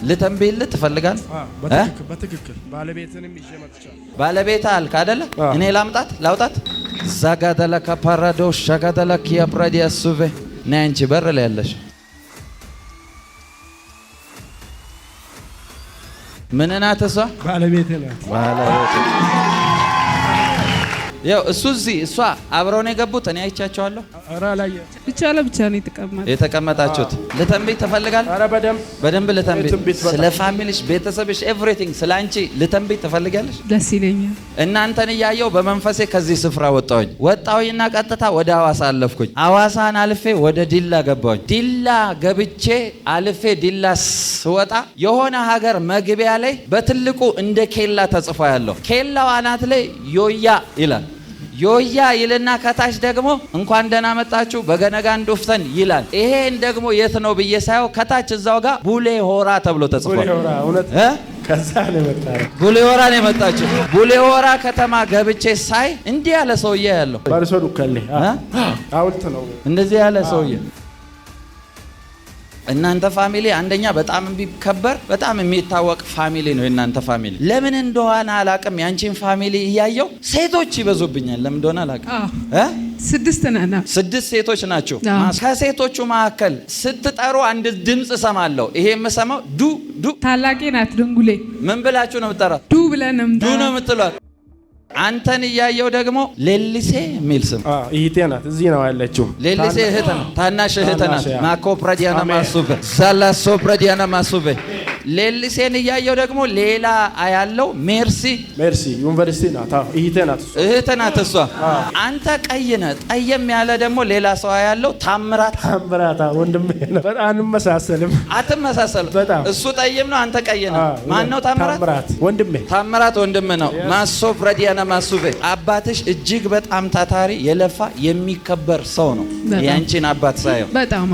ልተንብይልህ ትፈልጋለህ? በትክክል ባለቤትንም ይዤ መጥቻለሁ። ባለቤት አልክ አይደለ? እኔ ላውጣት ዛጋደለ ካፓራዶ ሻጋደለ ኪያፕራዲያ ሱቬ ነይ አንቺ በር ላይ ያለሽ ምን ናት እሷ? ባለቤት ናት። ያው እሷ አብረው ነው የገቡት። እኔ አይቻቸዋለሁ። ኧረ አላየ ብቻ ለብቻ ነው የተቀመጣችሁት። ልተንብይ ትፈልጋለህ? ኧረ በደንብ ልተንብይ። ስለ ፋሚሊሽ፣ ቤተሰብሽ፣ ኤቭሪቲንግ ስለ አንቺ ልተንብይ ትፈልጋለሽ? ደስ ይለኛል። እናንተን እያየው በመንፈሴ ከዚህ ስፍራ ወጣሁኝና ቀጥታ ወደ ሐዋሳ አለፍኩኝ። ሐዋሳን አልፌ ወደ ዲላ ገባሁኝ። ዲላ ገብቼ አልፌ ዲላ ስወጣ የሆነ ሀገር መግቢያ ላይ በትልቁ እንደ ኬላ ተጽፎ ያለው ኬላው አናት ላይ ዮያ ይላል። ዮያ ይልና ከታች ደግሞ እንኳን ደህና መጣችሁ በገነጋን ዱፍተን ይላል። ይሄን ደግሞ የት ነው ብዬ ሳየው ከታች እዛው ጋር ቡሌ ሆራ ተብሎ ተጽፏል። ከዛ ነው የመጣው። ቡሌ ሆራ ነው የመጣችሁ። ቡሌ ሆራ ከተማ ገብቼ ሳይ እንዲህ ያለ ሰውዬ ያለው ባርሶ ዱከሌ አውልት ነው እንደዚህ ያለ ሰውዬ። እናንተ ፋሚሊ አንደኛ በጣም የሚከበር በጣም የሚታወቅ ፋሚሊ ነው። እናንተ ፋሚሊ ለምን እንደሆነ አላቅም። ያንቺን ፋሚሊ እያየው ሴቶች ይበዙብኛል። ለምን እንደሆነ አላቅም። 6 ሴቶች ናቸው። ከሴቶቹ መካከል ስትጠሩ አንድ ድምጽ ሰማለሁ። ይሄ የምሰማው ዱ ታላቄ ናት። ድንጉሌ ምን ብላችሁ ነው የምትጠራት? ዱ ብለንም ዱ ነው የምትሏት። አንተን እያየው ደግሞ ሌሊሴ የሚል ስም እህቴ ናት። እዚህ ነው ያለችው። ሌሊሴ እህት ናት። ታናሽ እህት ናት። ማኮ ፕራዲያና ማሱበ ሳላሶ ፕራዲያና ማሱበ ሌሊሴን እያየው ደግሞ ሌላ አያለው ሜርሲ ዩኒቨርሲቲ ናት። እህት ናት እሷ። አንተ ቀይ ነህ። ጠየም ያለ ደግሞ ሌላ ሰው አያለው ታምራት ወንድሜ ነው። በጣም አንመሳሰልም። አትመሳሰልም። እሱ ጠይም ነው፣ አንተ ቀይ ነህ። ማን ነው ታምራት? ወንድሜ ታምራት ወንድም ነው። ማሶ ፕራዲያና ማሱበ አባትሽ እጅግ በጣም ታታሪ የለፋ የሚከበር ሰው ነው። ያንቺን አባት ሳየው በጣም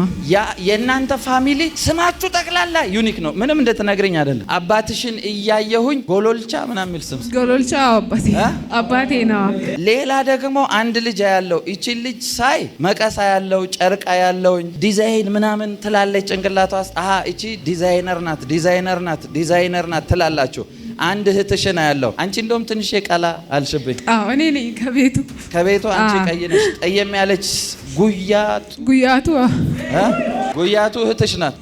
የእናንተ ፋሚሊ ስማችሁ ጠቅላላ ዩኒክ ነው። ምንም እንደተነግረኝ አይደለም። አባትሽን እያየሁኝ ጎሎልቻ ምናምን የሚል ስም ጎሎልቻ አባቴ ነው። ሌላ ደግሞ አንድ ልጅ ያለው እቺ ልጅ ሳይ መቀሳ ያለው ጨርቃ ያለው ዲዛይን ምናምን ትላለች ጭንቅላቷ። እቺ ዲዛይነር ናት ትላላችሁ። አንድ እህትሽና ያለው አንቺ እንደውም ትንሽ የቀላ አልሽብኝ። እኔ ነኝ ከቤቱ አንቺ ቀይ ነሽ። ጠየም ያለች ጉያቱ እህትሽ ናት።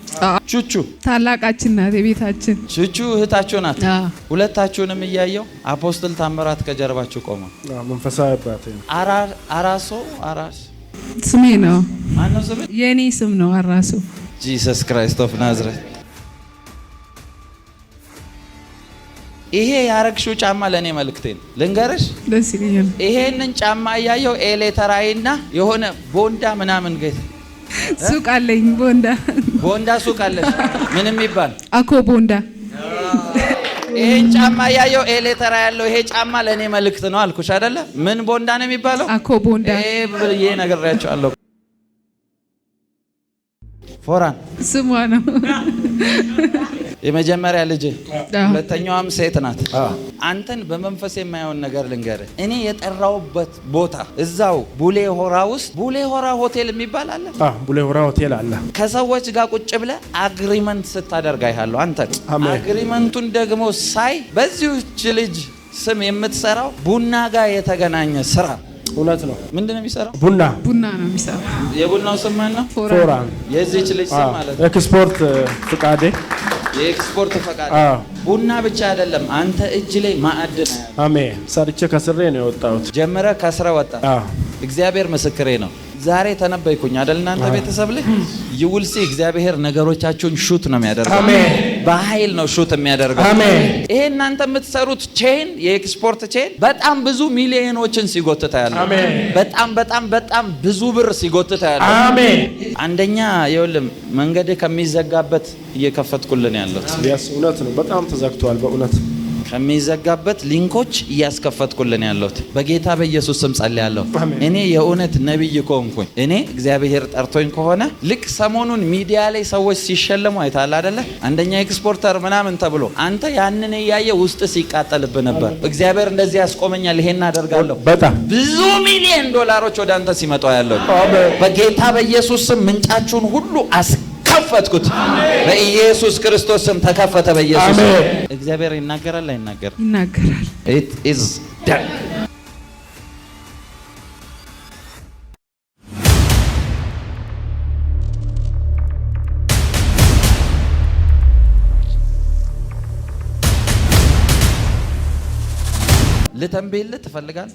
ቹቹ ታላቃችን ናት። የቤታችን ቹቹ እህታችሁ ናት። ሁለታችሁንም እያየው አፖስትል ታምራት ከጀርባችሁ ቆመ። መንፈሳዊ አባቴ ነው። አራስ ስሜ ነው። ማነው ስሜ? የኔ ስም ነው አራሱ። ጂሰስ ክራይስት ኦፍ ናዝሬት። ይሄ ያረግሽው ጫማ ለኔ መልእክቴ ነው። ልንገርሽ፣ ደስ ይለኛል። ይሄንን ጫማ እያየው ኤሌተራይና የሆነ ቦንዳ ምናምን ገት ሱቅ አለኝ። ቦንዳ ሱቅ አለሽ? ምንም ይባል አኮ ቦንዳ። ይሄን ጫማ እያየው ኤሌተራ ያለው ይሄ ጫማ ለኔ መልእክት ነው አልኩሽ አይደለ? ምን ቦንዳ ነው የሚባለው? አኮ ቦንዳ። ብዬ ነግሬያቸዋለሁ። ፎራን ስሟ ነው። የመጀመሪያ ልጅ፣ ሁለተኛዋም ሴት ናት። አንተን በመንፈስ የማየውን ነገር ልንገርህ። እኔ የጠራውበት ቦታ እዛው ቡሌ ሆራ ውስጥ ቡሌ ሆራ ሆቴል የሚባል አለ። ቡሌ ሆራ ሆቴል አለ። ከሰዎች ጋር ቁጭ ብለህ አግሪመንት ስታደርግ አይሃለሁ። አንተን አግሪመንቱን ደግሞ ሳይ በዚህች ልጅ ስም የምትሰራው ቡና ጋር የተገናኘ ስራ እውነት ነው። ምንድን ነው የሚሰራው? ቡና ነው የሚሰራው። የቡናው ስም ማን ነው? ፎራን። የዚህች ልጅ ስም ማለት ነው ኤክስፖርት ፍቃዴ። የኤክስፖርት ፈቃድ። ቡና ብቻ አይደለም፣ አንተ እጅ ላይ ማዕድን። አሜን። ሰርቼ ከስሬ ነው የወጣሁት። ጀመረ ከስረ ወጣ። እግዚአብሔር ምስክሬ ነው። ዛሬ ተነበይኩኝ አይደል? እናንተ ቤተሰብ ላይ ይውልሲ እግዚአብሔር ነገሮቻችሁን ሹት ነው የሚያደርገው። አሜን። በኃይል ነው ሹት የሚያደርገው። አሜን። ይሄ እናንተ የምትሰሩት ቼን፣ የኤክስፖርት ቼን በጣም ብዙ ሚሊዮኖችን ሲጎትታ ያለው። አሜን። በጣም ብዙ ብር ሲጎትታ ያለው። አሜን። አንደኛ ይኸውልህ መንገድ ከሚዘጋበት እየከፈትኩልን ያለው። እውነት ነው። በጣም ተዘግቷል በእውነት ከሚዘጋበት ሊንኮች እያስከፈትኩልን ያለሁት በጌታ በኢየሱስ ስም ጸልያለሁ። እኔ የእውነት ነብይ ከሆንኩኝ እኔ እግዚአብሔር ጠርቶኝ ከሆነ ልክ ሰሞኑን ሚዲያ ላይ ሰዎች ሲሸለሙ አይታል አይደለ? አንደኛ ኤክስፖርተር ምናምን ተብሎ አንተ ያንን እያየ ውስጥ ሲቃጠልብ ነበር። እግዚአብሔር እንደዚህ ያስቆመኛል። ይሄን አደርጋለሁ። በጣም ብዙ ሚሊዮን ዶላሮች ወደ አንተ ሲመጣ ያለው በጌታ በኢየሱስ ስም ምንጫችሁን ሁሉ ከፈትኩት። በኢየሱስ ክርስቶስ ስም ተከፈተ። በኢየሱስ እግዚአብሔር ይናገራል አይናገርም? ይናገራል። it is done። ልተንብይልህ ትፈልጋለህ?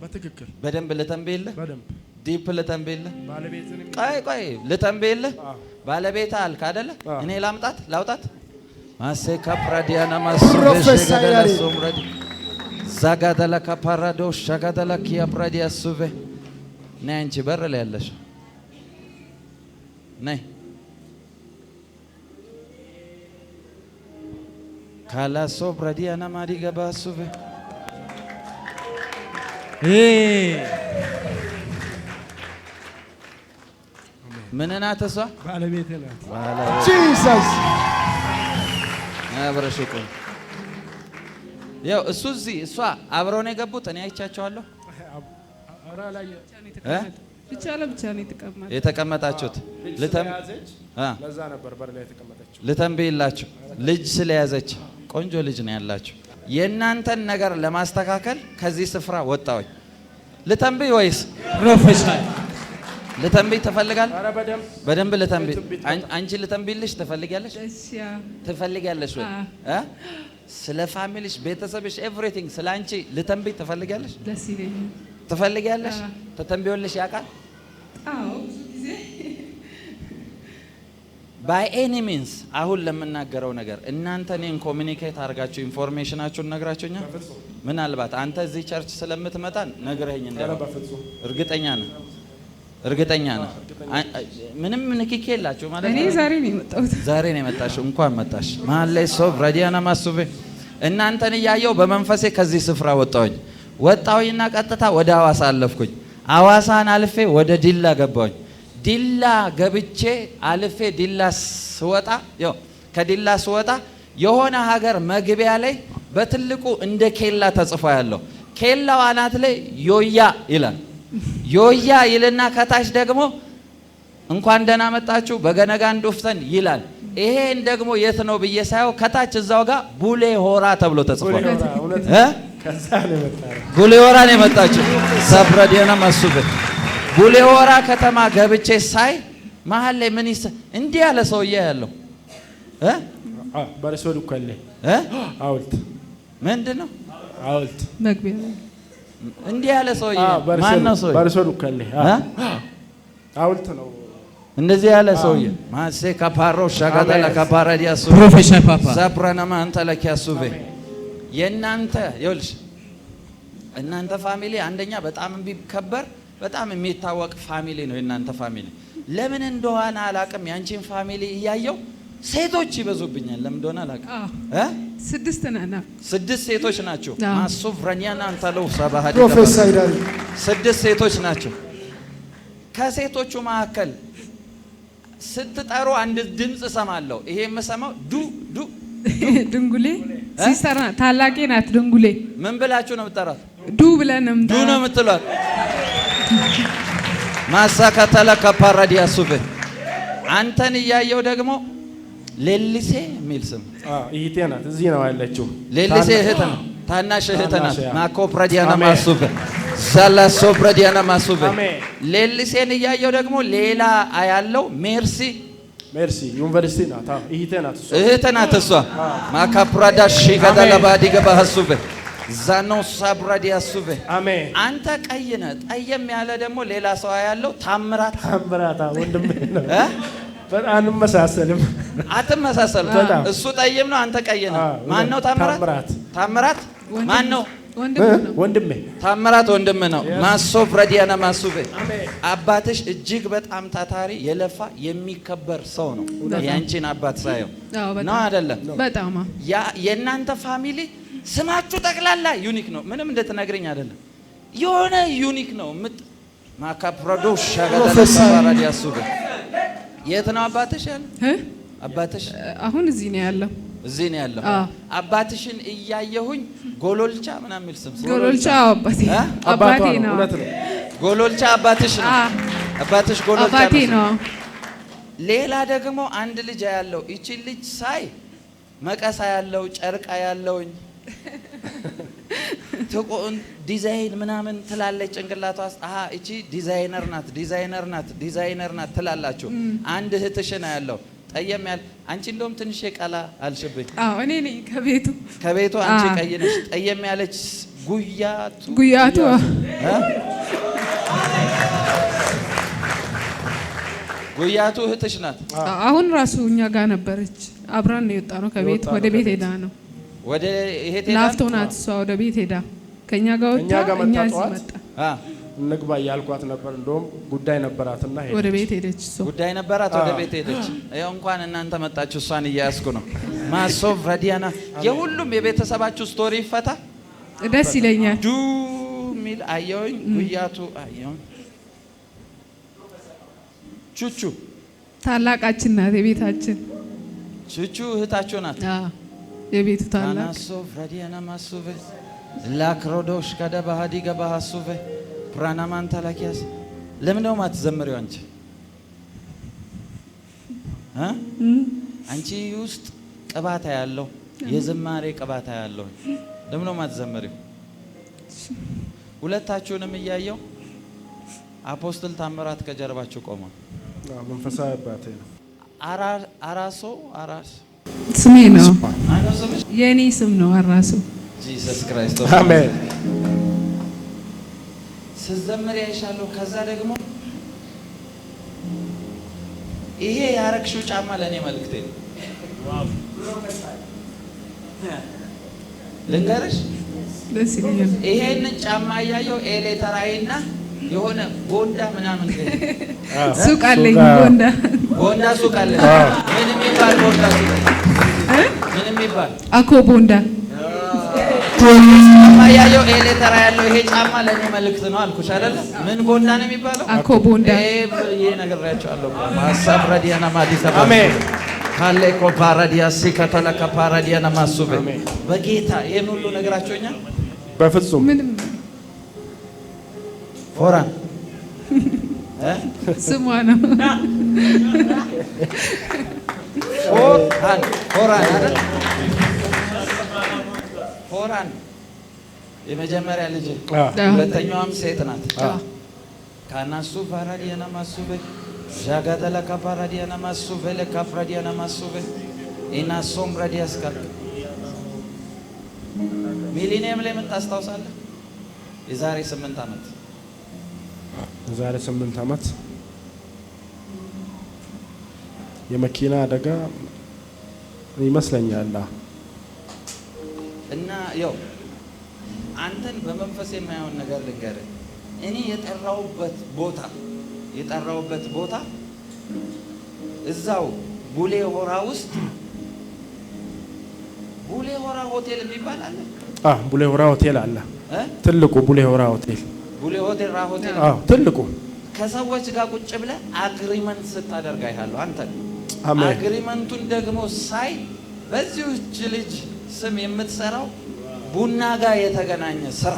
በትክክል በደንብ ልተንብይልህ፣ በደንብ ዲፕ ልተንብይልህ። ባለቤትን ቆይ ልተንብይልህ። ባለቤት አልክ አይደለ? እኔ ላውጣት ማሴካ ፕራዲያና ማሱበሽገደላ ሶምረዲ ዛጋደላ ካፓራዶ ሻጋደላ ኪያ ፕራዲያ ሱቬ ነይ። አንቺ በር ላይ ያለሽ ነይ። ካላሶ ፕራዲያና ማዲገባ ሱቬ ምን ናት እሷ? ባለቤቴ ናት። ጂሰስ አብረሽቁ ያው እሱ እዚህ እሷ አብረው ነው የገቡት። እኔ አይቻቸዋለሁ። ብቻ ለብቻ ነው የተቀመጣችሁት። ለዛ ነበር በር ላይ የተቀመጠችው። ልተንብይላችሁ። ልጅ ስለያዘች ቆንጆ ልጅ ነው ያላችሁ። የእናንተን ነገር ለማስተካከል ከዚህ ስፍራ ወጣሁኝ። ልተንብይ ወይስ ፕሮፌሰር ልተንብይ ትፈልጋለህ? ኧረ በደንብ ልተንብይ። አንቺ ልተንብይልሽ ትፈልጊያለሽ? ትፈልጊያለሽ ወይ? ስለ ፋሚሊሽ፣ ቤተሰብሽ፣ ኤቭሪቲንግ ስለ አንቺ ልተንብይ ትፈልጊያለሽ? ደስ ይለኛል። ትፈልጊያለሽ? ተተንብዮልሽ ያውቃል? አዎ ብዙ ጊዜ ባይ ኤኒ ሚንስ አሁን ለምናገረው ነገር እናንተ እኔን ኮሚኒኬት አድርጋችሁ ኢንፎርሜሽናችሁን ነግራችሁኛል። ምናልባት አንተ እዚህ ቸርች ስለምትመጣ ነግረኸኝ እንደው እርግጠኛ ነህ? ምንም ንክኪ የላችሁ ማለት ነው። እኔ ዛሬ ነው የመጣሁት። ዛሬ ነው የመጣሽው። እንኳን መጣሽ። ማለይ ሶብ ራዲያና ማሱቤ እናንተን እያየው በመንፈሴ ከዚህ ስፍራ ወጣሁኝና ቀጥታ ወደ ሐዋሳ አለፍኩኝ። ሐዋሳን አልፌ ወደ ዲላ ገባሁኝ። ዲላ ገብቼ አልፌ ዲላ ስወጣ ከዲላ ስወጣ የሆነ ሀገር መግቢያ ላይ በትልቁ እንደ ኬላ ተጽፎ ያለው ኬላው አናት ላይ ዮያ ይላል። ዮያ ይልና ከታች ደግሞ እንኳን ደህና መጣችሁ በገነጋን ዱፍተን ይላል። ይሄን ደግሞ የት ነው ብዬ ሳየው ከታች እዛው ጋር ቡሌ ሆራ ተብሎ ተጽፏል። ቡሌ ሆራ ነው የመጣችሁ። ሰብረዲያና ማሱበ ቡሌ ሆራ ከተማ ገብቼ ሳይ መሀል ላይ ምን እንዲህ ያለ ሰውዬ ያለው በርሶ ዱከለ አውልት ምንድን ነው? አውልት መግቢያ እንዲህ ያለ ሰውዬ ማን ነው? ሰውዬ በርሶ ዱከለ አውልት ነው። እንደዚህ ያለ ሰውዬ ማሴ ካፓሮ ሻጋዳላ ካፓራዲያሱ ፕሮፌሰር ፓፓ ዛፕራናማ አንተላኪያሱቬ የእናንተ ይኸውልሽ፣ እናንተ ፋሚሊ አንደኛ በጣም የሚከበር በጣም የሚታወቅ ፋሚሊ ነው። የእናንተ ፋሚሊ ለምን እንደሆነ አላውቅም። ያንቺን ፋሚሊ እያየው ሴቶች ይበዙብኛል። ለምን እንደሆነ አላውቅም። 6 ሴቶች ናቸው። ማሱፍ ረኛና አንተለው ሰባሃዲ ፕሮፌሰር 6 ሴቶች ናቸው። ከሴቶቹ መካከል ስትጠሩ አንድ ድምጽ ሰማለሁ። ይሄ የምሰማው ድንጉሌ ሲስተር ናት፣ ታላቄ ናት። ድንጉሌ ምን ብላችሁ ነው የምትጠራት? ዱ ብለን ነው ዱ ነው የምትሏት። ማሳካታላ ካፓራዲያሱበ አንተን እያየው ደግሞ ሌሊሴ የሚል ስም እህቴ ናት። እዚህ ነው ያለችው። ሌሊሴ እህት ነው፣ ታናሽ እህት ናት። ማኮፕራዲያና ማሱበ ሳላሶ ፕራዲያና ማሱበ ሌሊሴን እያየው ደግሞ ሌላ ያለው ሜርሲ ዩኒቨርሲቲ ናት። እህት ናት እሷ። ማካፕራዳ ሺጋዳላ ባዲገ ባሱበ ዛኖ ሳብራዲያ ሱበ አንተ ቀይ ነህ። ጠየም ያለ ደግሞ ሌላ ሰው ያለው ታምራት ወንድም ነው። በጣም እንመሳሰልም። አትመሳሰልም። እሱ ጠይም ነው፣ አንተ ቀይ ነህ። ማን ነው ታምራት? ማን ነው? ወንድሜ ታምራት ወንድም ነው። ማሶፍ ረዲያና ማሱበ አባትሽ እጅግ በጣም ታታሪ የለፋ የሚከበር ሰው ነው። ያንቺን አባት ሳየው ነው አይደለም? በጣም የእናንተ ፋሚሊ ስማችሁ ጠቅላላ ዩኒክ ነው። ምንም እንደተነግረኝ አይደለም፣ የሆነ ዩኒክ ነው። ማካፕራዶ ሻጋዳላ ያሱበ የት ነው አባትሽ ያለው? አባትሽ አሁን እዚህ ነው ያለው። እዚህ ነው ያለው። አባትሽን እያየሁኝ ጎሎልቻ ምናምን የሚል ስም ጎሎልቻ አባቴ ነው። ጎሎልቻ አባትሽ ነው። አባትሽ ጎሎልቻ አባቴ ነው። ሌላ ደግሞ አንድ ልጅ ያለው እቺ ልጅ ሳይ መቀሳ ያለው ጨርቃ ያለውኝ ተቆን ዲዛይን ምናምን ትላለች ጭንቅላቷ አሃ እቺ ዲዛይነር ናት ትላላችሁ። አንድ እህትሽና ያለው ጠየም ያለ አንቺ እንደውም ትንሽ የቀላ አልሽብኝ። እኔ ነኝ ከቤቱ አንቺ ቀይ ነሽ። ጠየም ያለች ጉያቱ እህትሽ ናት። አሁን ራሱ እኛ ጋር ነበረች። አብራን ነው የወጣነው ከቤት ወደ ቤት ሄዳ ነው። ወደ እህቴ ላፍቶ ናት እሷ። ወደ ቤት ሄዳ ከኛ ጋር ወጣ። እኛ እዚህ መጣ። እንግባ ያልኳት ነበር። እንደውም ጉዳይ ነበራትና ሄደች። ወደ ቤት ሄደች። እሷ ጉዳይ ነበራት ወደ ቤት ሄደች። ያው እንኳን እናንተ መጣችሁ እሷን እያያዝኩ ነው። ማሶፍ ረዲያና የሁሉም የቤተሰባችሁ ስቶሪ ይፈታ ደስ ይለኛል። ዱ ሚል አየሁኝ። ጉያቱ አየሁኝ። ቹቹ ታላቃችን ናት። የቤታችን ቹቹ እህታችሁ ናት። የቤቱ ታላቅ ማሶፍ ረዲያና ማሱቬ ላክሮዶሽ ከደ ባህዲ ገባሃሱቬ ፕራናማን ታላኪያስ ለምን ነው ማትዘምሪው አንቺ? አንቺ ውስጥ ቅባታ ያለው የዝማሬ ቅባታ ያለው ለምን ነው ማትዘምሪው? ሁለታችሁንም እያየው አፖስትል ታምራት ከጀርባችሁ ቆመ። መንፈሳዊ አባቴ ነው። አራስ ስሜ ነው። የኔ ስም ነው አራሱ። ጂሰስ ክራይስት አሜን። ስዘምር ያይሻለሁ። ከዛ ደግሞ ይሄ ያረክሽው ጫማ ለኔ መልእክቴ ነው። ልንገርሽ ደስ ይለኛል። ይሄን ጫማ ያየው ኤሌተራይና የሆነ ቦንዳ ምናምን ሱቅ አለኝ። ቦንዳ ሱቅ አለኝ። ምንም ይባል ቦንዳ ሱቅ ምንም ይባል አኮ ቦንዳ ያየው ኤሌተራ ያለው ይሄ ጫማ ለኔ መልእክት ነው አልኩሽ አይደለ? ምን ቦንዳ ነው የሚባለው? አኮ ቦንዳ ይሄ ነገር ያቻለው ማሳብ ረዲያና ማዲሳ አሜን ካለ ኮ ፓራዲያ ሲከተለ ከፓራዲያና ማሱበ በጌታ ይሄን ሁሉ ነገራቸውኛል። በፍጹም ምንም ፎራን ስሟ ነው። ፎራን አይደል? ፎራን የመጀመሪያ ልጅ ሁለተኛዋም ሴት ናት። ካናሱ ፓራዲያና ማሱበ ጃጋደላ ካፓራዲያና ማሱበ ለካፍራዲያና ማሱበ ኢና ሶምራዲያስ ካል ሚሊኒየም ላይ ምን ታስታውሳለህ? የዛሬ 8 ዓመት የዛሬ 8 ዓመት የመኪና አደጋ ይመስለኛል። እና ያው አንተን በመንፈስ የማይሆን ነገር ልንገርህ። እኔ የጠራውበት ቦታ እዛው ቡሌ ሆራ ውስጥ ቡሌ ሆራ ሆቴል የሚባል አለ። ቡሌ ሆራ ሆቴል አለ። ትልቁ ቡሌ ሆራ ሆቴል ሆቴል ትልቁ። ከሰዎች ጋር ቁጭ ብለህ አግሪመንት ስታደርግ አይሃለሁ። አንተ አግሪመንቱን ደግሞ ሳይ በዚህ ልጅ ስም የምትሰራው ቡና ጋር የተገናኘ ስራ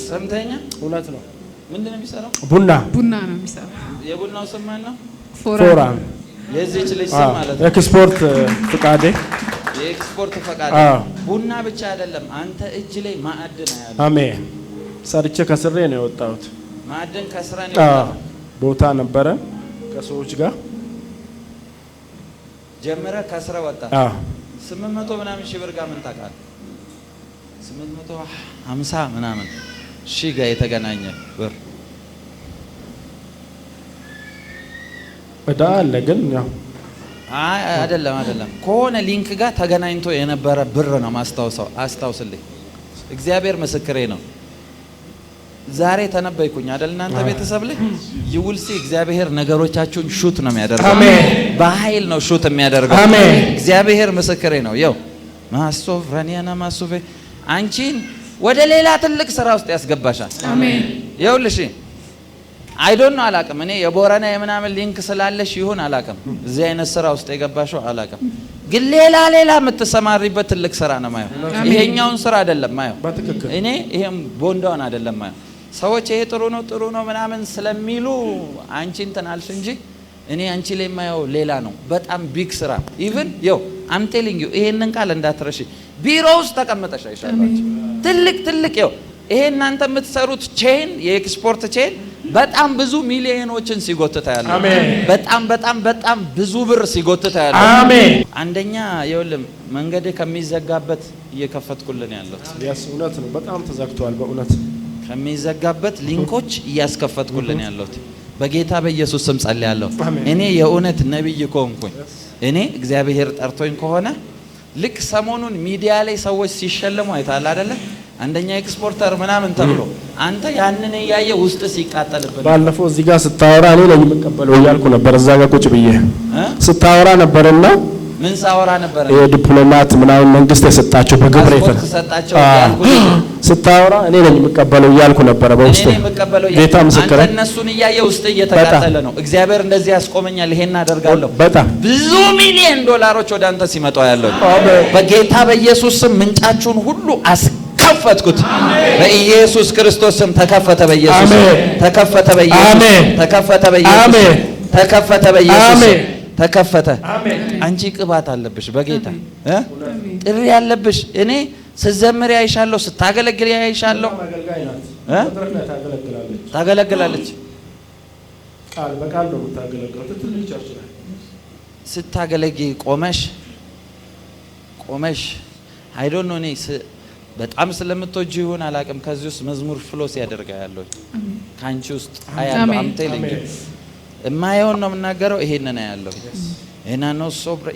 ሰምተኛ? እውነት ነው። ምንድን ነው የሚሰራው? ቡና ነው የሚሰራው። የቡናው ስም ማን ነው? ፎራን። የዚህች ልጅ ስም ማለት ነው። ኤክስፖርት ፍቃዴ። የኤክስፖርት ፍቃዴ። ቡና ብቻ አይደለም፣ አንተ እጅ ላይ ማዕድን ያለው። አሜን። ሰርቼ ከስሬ ነው የወጣሁት። ማዕድን ከስራ ነው የወጣው። ቦታ ነበረ ከሰዎች ጋር ጀመረ፣ ከስራ ወጣ። 800 ምናምን ሺህ ብር ጋር ምን ታውቃለህ? 850 ምናምን ሺህ ጋር የተገናኘ ብር እዳ አለ። ግን ያው አይደለም ከሆነ ሊንክ ጋር ተገናኝቶ የነበረ ብር ነው ማስታወሰው። አስታውስልኝ፣ እግዚአብሔር ምስክሬ ነው። ዛሬ ተነበይኩኝ አይደል? እናንተ ቤተሰብ ላይ ይውልሲ እግዚአብሔር ነገሮቻችሁን ሹት ነው የሚያደርገው። አሜን። በኃይል ነው ሹት የሚያደርገው። አሜን። እግዚአብሔር ምስክሬ ነው። ይው ማሶፍ ረኒያና ማሱፌ አንቺን ወደ ሌላ ትልቅ ስራ ውስጥ ያስገባሻል። አሜን። ይውልሽ አይዶን ነው አላቅም። እኔ የቦረና የምናምን ሊንክ ስላለሽ ይሁን አላቅም፣ እዚህ አይነት ስራ ውስጥ የገባሽው አላቅም። ግን ሌላ የምትሰማሪበት ትልቅ ስራ ነው ማየው። ይሄኛውን ስራ አይደለም ማየው። እኔ ይሄም ቦንዳውን አይደለም ማየው። ሰዎች ይሄ ጥሩ ነው ምናምን ስለሚሉ አንቺ እንትን አልሽ እንጂ እኔ አንቺ ላይ የማየው ሌላ ነው። በጣም ቢግ ስራ ኢቭን አም ቴሊንግ ዩ ይሄንን ቃል እንዳትረሺ። ቢሮ ውስጥ ተቀምጠሽ አይሻላችሁ? ትልቅ ይሄ እናንተ የምትሰሩት ቼን የኤክስፖርት ቼን በጣም ብዙ ሚሊዮኖችን ሲጎትታ ያለው በጣም ብዙ ብር ሲጎትታ ያለው። አሜን። አንደኛ ይኸውልህ መንገድ ከሚዘጋበት እየከፈትኩልን ያለሁት እውነት ነው። በጣም ተዘግቷል በእውነት ከሚዘጋበት ሊንኮች እያስከፈትኩልን ያለሁት በጌታ በኢየሱስ ስም ጸልያለሁ። እኔ የእውነት ነብይ ከሆንኩኝ እኔ እግዚአብሔር ጠርቶኝ ከሆነ ልክ ሰሞኑን ሚዲያ ላይ ሰዎች ሲሸለሙ አይታል አይደለ? አንደኛ ኤክስፖርተር ምናምን ተብሎ አንተ ያንን ያየ ውስጥ ሲቃጠልበት ባለፈው እዚህ ጋር ስታወራ እኔ ነኝ የምቀበለው እያልኩ ነበር። እዛ ጋር ቁጭ ብዬ ስታወራ ነበርና ምን ሳወራ ነበር? የዲፕሎማት ምናምን መንግስት የሰጣቸው በግብር የተሰጣቸው ያልኩ ስታወራ እኔ ነኝ የምቀበለው እያልኩ ነበር። በውስጥ ጌታ ምስክር አንተ እነሱን ያየ ውስጥ እየተቃጠለ ነው። እግዚአብሔር እንደዚህ ያስቆመኛል፣ ይሄን አደርጋለሁ። በጣም ብዙ ሚሊዮን ዶላሮች ወደ አንተ ሲመጣ ያለው በጌታ በኢየሱስ ስም ምንጫችሁን ሁሉ ከፈትኩት በኢየሱስ ክርስቶስ ስም ተከፈተ። በኢየሱስ ተከፈተ። በኢየሱስ ተከፈተ። በኢየሱስ ተከፈተ። በኢየሱስ ተከፈተ። አንቺ ቅባት አለብሽ በጌታ ጥሪ ያለብሽ። እኔ ስዘምር ያይሻለሁ፣ ስታገለግል ያይሻለሁ። ታገለግላለች። ቃል በቃል ነው የምታገለግለው። ትልቅ ቸርች ላይ ስታገለግይ ቆመሽ አይ ዶንት ኖ እኔ በጣም ስለምትወጂ ይሁን አላቅም። ከዚህ ውስጥ መዝሙር ፍሎስ ያደርጋ ያለው ካንቺ ውስጥ አያለው። አም ቴሊንግ የማየውን ነው የምናገረው። ይሄንን ያለው እና ነው ሶብረ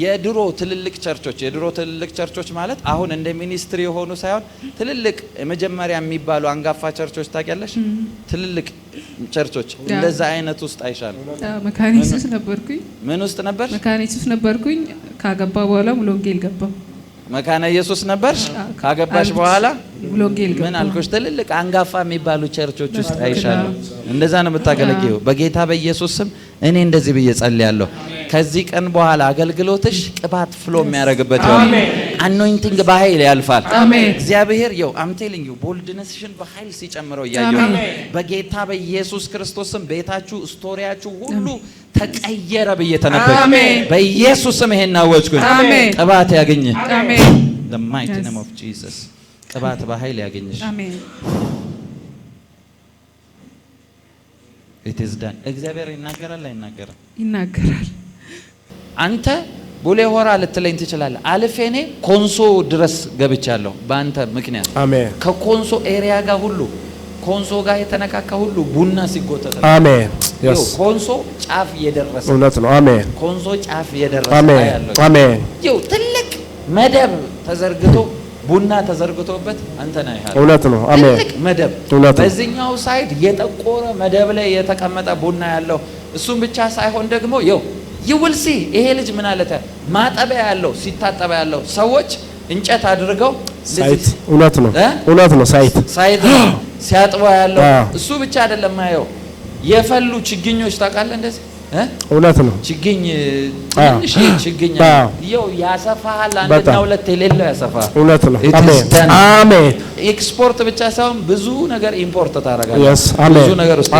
የድሮ ትልልቅ ቸርቾች ማለት አሁን እንደ ሚኒስትሪ የሆኑ ሳይሆን ትልልቅ የመጀመሪያ የሚባሉ አንጋፋ ቸርቾች ታውቂያለሽ? ትልልቅ ቸርቾች እንደዛ አይነት ውስጥ አይሻል። መካኒሱስ ነበርኩኝ። ምን ውስጥ ነበር? መካኒሱስ ነበርኩኝ። ካገባ በኋላ ሙሉ ወንጌል ገባሁ። መካነ ኢየሱስ ነበርሽ? ካገባሽ በኋላ ሙሉ ወንጌል ገባሁ። ምን አልኩሽ? ትልልቅ አንጋፋ የሚባሉ ቸርቾች ውስጥ አይሻለሁ። እንደዛ ነው የምታገለግዪው። በጌታ በኢየሱስ ስም እኔ እንደዚህ ብዬ ጸልያለሁ። ከዚህ ቀን በኋላ አገልግሎትሽ ቅባት ፍሎ የሚያደርግበት ይሆናል። አኖይንቲንግ በኃይል ያልፋል። እግዚአብሔር አም ቴሊንግ ዩ ቦልድነስሽን በኃይል ሲጨምረው እያየሁ በጌታ በኢየሱስ ክርስቶስ ስም ቤታችሁ፣ ስቶሪያችሁ ሁሉ ተቀየረ ብዬ ተነበየ። በኢየሱስ ስም ይሄን አወጅኩኝ። ቅባት ያገኘ the mighty name of Jesus ቅባት በኃይል ያገኘሽ። it is done። እግዚአብሔር ይናገራል አይናገርም? ይናገራል። አንተ ቡሌ ሆራ ልትለኝ ትችላለህ። አልፌ እኔ ኮንሶ ድረስ ገብቻለሁ በአንተ ምክንያት። አሜን። ከኮንሶ ኤሪያ ጋር ሁሉ ኮንሶ ጋር የተነካካ ሁሉ ቡና ሲጎተተ አሜን። ኮንሶ ጫፍ የደረሰ እውነት ነው። አሜን። ኮንሶ ጫፍ የደረሰ አሜን። አሜን። ትልቅ መደብ ተዘርግቶ ቡና ተዘርግቶበት አንተ ነህ ያለው። እውነት ነው። አሜን። ትልቅ መደብ በዚህኛው ሳይድ የጠቆረ መደብ ላይ የተቀመጠ ቡና ያለው። እሱም ብቻ ሳይሆን ደግሞ ይውልሲ ይሄ ልጅ ምን አለተ ማጠቢያ ያለው ሲታጠባ ያለው ሰዎች እንጨት አድርገው ሳይት እውነት ነው። እውነት ነው። ሳይት ሲያጥባ ያለው እሱ ብቻ አይደለም። ማየው የፈሉ ችግኞች ታውቃለህ እንደዚህ እውነት ነው። ችግኝ ትንሽ ችግኝ ያሰፋል። አንድና ሁለት የሌለው ያሰፋል። እውነት ነው። አሜን። ኤክስፖርት ብቻ ሳይሆን ብዙ ነገር ኢምፖርት ታደርጋለህ። ብዙ ነገር ውስጥ